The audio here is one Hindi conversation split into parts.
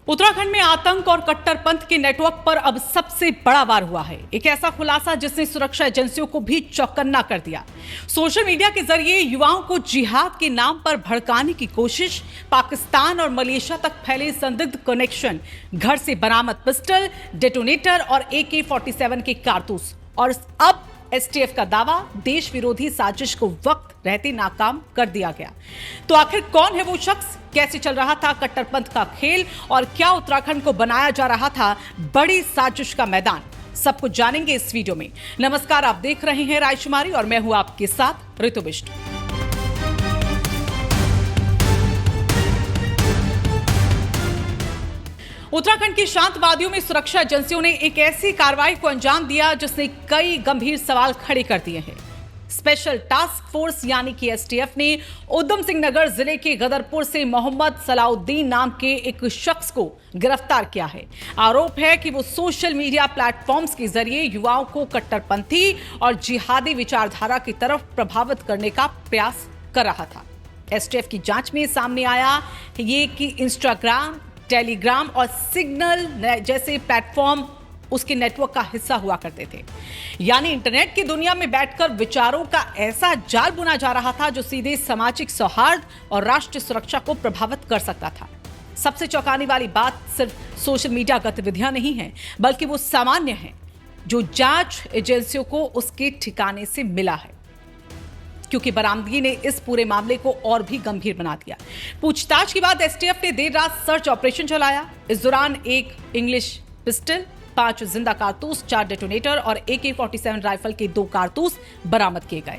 उत्तराखंड में आतंक और कट्टरपंथ के नेटवर्क पर अब सबसे बड़ा वार हुआ है। एक ऐसा खुलासा जिसने सुरक्षा एजेंसियों को भी चौकन्ना कर दिया। सोशल मीडिया के जरिए युवाओं को जिहाद के नाम पर भड़काने की कोशिश, पाकिस्तान और मलेशिया तक फैले संदिग्ध कनेक्शन, घर से बरामद पिस्टल, डेटोनेटर और AK-47 के कारतूस, और अब एसटीएफ का दावा देश विरोधी साजिश को वक्त रहते नाकाम कर दिया गया। तो आखिर कौन है वो शख्स, कैसे चल रहा था कट्टरपंथ का खेल, और क्या उत्तराखंड को बनाया जा रहा था बड़ी साजिश का मैदान, सब कुछ जानेंगे इस वीडियो में। नमस्कार, आप देख रहे हैं रायशुमारी और मैं हूं आपके साथ ऋतु बिष्ट। उत्तराखंड की शांत वादियों में सुरक्षा एजेंसियों ने एक ऐसी कार्रवाई को अंजाम दिया जिसने कई गंभीर सवाल खड़े कर दिए हैं। स्पेशल टास्क फोर्स यानी कि एसटीएफ ने उधम सिंह नगर जिले के गदरपुर से मोहम्मद सलाउद्दीन नाम के एक शख्स को गिरफ्तार किया है। आरोप है कि वो सोशल मीडिया प्लेटफॉर्म्स के जरिए युवाओं को कट्टरपंथी और जिहादी विचारधारा की तरफ प्रभावित करने का प्रयास कर रहा था। एसटीएफ की जांच में सामने आया ये कि इंस्टाग्राम, टेलीग्राम और सिग्नल जैसे प्लेटफॉर्म उसके नेटवर्क का हिस्सा हुआ करते थे। यानी इंटरनेट की दुनिया में बैठकर विचारों का ऐसा जाल बुना जा रहा था जो सीधे सामाजिक सौहार्द और राष्ट्रीय सुरक्षा को प्रभावित कर सकता था। सबसे चौंकाने वाली बात सिर्फ सोशल मीडिया गतिविधियां नहीं है, बल्कि वो सामान्य है जो जांच एजेंसियों को उसके ठिकाने से मिला है, क्योंकि बरामदगी ने इस पूरे मामले को और भी गंभीर बना दिया। पूछताछ के बाद एसटीएफ ने देर रात सर्च ऑपरेशन चलाया। इस दौरान एक इंग्लिश पिस्टल, 5 जिंदा कारतूस, 4 डेटोनेटर और AK-47 राइफल के 2 कारतूस बरामद किए गए।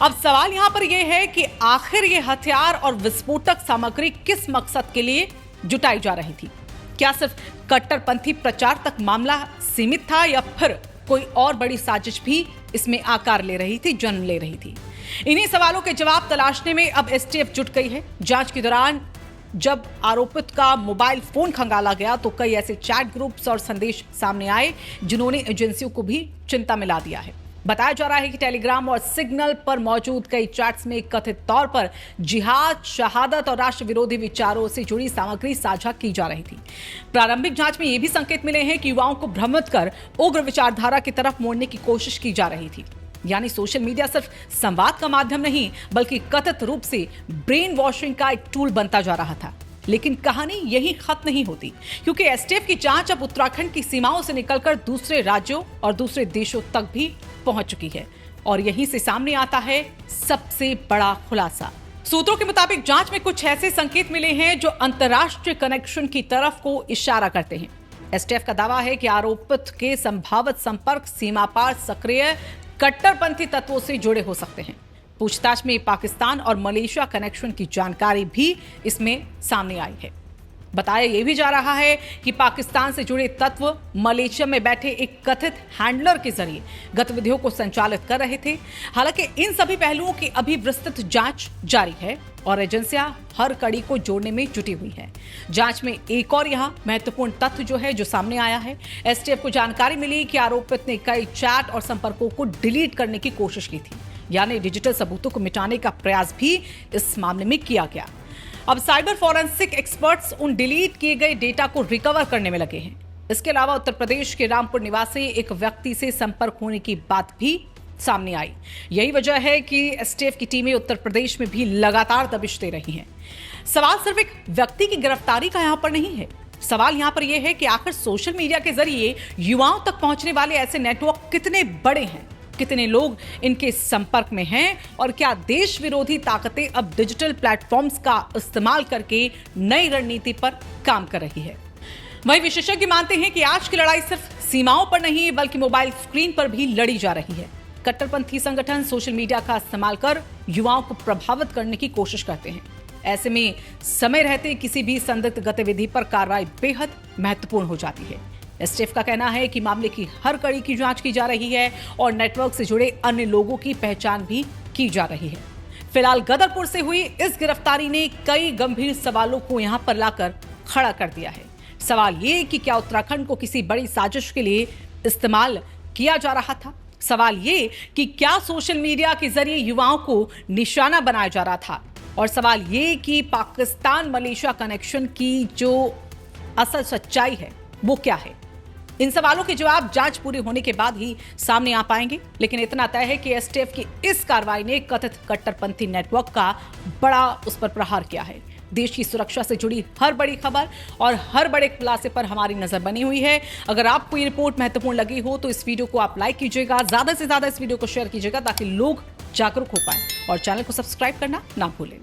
अब सवाल यहां पर यह है कि आखिर यह हथियार और विस्फोटक सामग्री किस मकसद के लिए जुटाई जा रही थी? क्या सिर्फ कट्टरपंथी प्रचार तक मामला सीमित था, या फिर कोई और बड़ी साजिश भी इसमें आकार ले रही थी, जन्म ले रही थी? इन्हीं सवालों के जवाब तलाशने में अब एसटीएफ जुट गई है। जांच के दौरान जब आरोपित का मोबाइल फोन खंगाला गया तो कई ऐसे चैट ग्रुप्स और संदेश सामने आए जिन्होंने एजेंसियों को भी चिंता में ला दिया है। बताया जा रहा है कि टेलीग्राम और सिग्नल पर मौजूद कई चैट्स में कथित तौर पर जिहाद, शहादत और राष्ट्र विरोधी विचारों से जुड़ी सामग्री साझा की जा रही थी। प्रारंभिक जांच में ये भी संकेत मिले हैं कि युवाओं को भ्रमित कर उग्र विचारधारा की तरफ मोड़ने की कोशिश की जा रही थी। यानी सोशल मीडिया सिर्फ संवाद का माध्यम नहीं, बल्कि कथित रूप से ब्रेन वॉशिंग का एक टूल बनता जा रहा था। लेकिन कहानी यही खत्म नहीं होती, क्योंकि एसटीएफ की जांच अब उत्तराखंड की सीमाओं से निकलकर दूसरे राज्यों और दूसरे देशों तक भी पहुंच चुकी है, और यहीं से सामने आता है सबसे बड़ा खुलासा। सूत्रों के मुताबिक जांच में कुछ ऐसे संकेत मिले हैं जो अंतर्राष्ट्रीय कनेक्शन की तरफ को इशारा करते हैं। एसटीएफ का दावा है कि आरोपित के संभावित संपर्क सीमा पार सक्रिय कट्टरपंथी तत्वों से जुड़े हो सकते हैं। पूछताछ में पाकिस्तान और मलेशिया कनेक्शन की जानकारी भी इसमें सामने आई है। बताया यह भी जा रहा है कि पाकिस्तान से जुड़े तत्व मलेशिया में बैठे एक कथित हैंडलर के जरिए गतिविधियों को संचालित कर रहे थे। हालांकि इन सभी पहलुओं की अभी विस्तृत जांच जारी है और एजेंसियां हर कड़ी को जोड़ने में जुटी हुई है। जांच में एक और यहां महत्वपूर्ण तथ्य जो सामने आया है। एसटीएफ को जानकारी मिली कि आरोपित ने कई चैट और संपर्कों को डिलीट करने की कोशिश की थी, यानी डिजिटल सबूतों को मिटाने का प्रयास भी इस मामले में किया गया। अब साइबर फॉरेंसिक एक्सपर्ट्स उन डिलीट किए गए डेटा को रिकवर करने में लगे हैं। इसके अलावा उत्तर प्रदेश के रामपुर निवासी एक व्यक्ति से संपर्क होने की बात भी सामने आई। यही वजह है कि एसटीएफ की टीमें उत्तर प्रदेश में भी लगातार दबिश दे रही हैं। सवाल सिर्फ एक व्यक्ति की गिरफ्तारी का यहां पर नहीं है। सवाल यहां पर यह है कि आखिर सोशल मीडिया के जरिए युवाओं तक पहुंचने वाले ऐसे नेटवर्क कितने बड़े हैं, कितने लोग इनके संपर्क में हैं, और क्या देश विरोधी ताकतें अब डिजिटल प्लेटफॉर्म्स का इस्तेमाल करके नई रणनीति पर काम कर रही है। वहीं विशेषज्ञ मानते हैं कि आज की लड़ाई सिर्फ सीमाओं पर नहीं, बल्कि मोबाइल स्क्रीन पर भी लड़ी जा रही है। कट्टरपंथी संगठन सोशल मीडिया का इस्तेमाल कर युवाओं को प्रभावित करने की कोशिश करते हैं। ऐसे में समय रहते किसी भी संदिग्ध गतिविधि पर कार्रवाई बेहद महत्वपूर्ण हो जाती है। एसटीएफ का कहना है कि मामले की हर कड़ी की जांच की जा रही है और नेटवर्क से जुड़े अन्य लोगों की पहचान भी की जा रही है। फिलहाल गदरपुर से हुई इस गिरफ्तारी ने कई गंभीर सवालों को यहां पर लाकर खड़ा कर दिया है। सवाल ये कि क्या उत्तराखंड को किसी बड़ी साजिश के लिए इस्तेमाल किया जा रहा था? सवाल ये कि क्या सोशल मीडिया के जरिए युवाओं को निशाना बनाया जा रहा था? और सवाल ये कि पाकिस्तान मलेशिया कनेक्शन की जो असल सच्चाई है वो क्या है? इन सवालों के जवाब जांच पूरी होने के बाद ही सामने आ पाएंगे। लेकिन इतना तय है कि एसटीएफ की इस कार्रवाई ने कथित कट्टरपंथी नेटवर्क का बड़ा उस पर प्रहार किया है। देश की सुरक्षा से जुड़ी हर बड़ी खबर और हर बड़े खुलासे पर हमारी नजर बनी हुई है। अगर आपको ये रिपोर्ट महत्वपूर्ण लगी हो तो इस वीडियो को आप लाइक कीजिएगा, ज्यादा से ज्यादा इस वीडियो को शेयर कीजिएगा ताकि लोग जागरूक हो पाए और चैनल को सब्सक्राइब करना ना भूलें।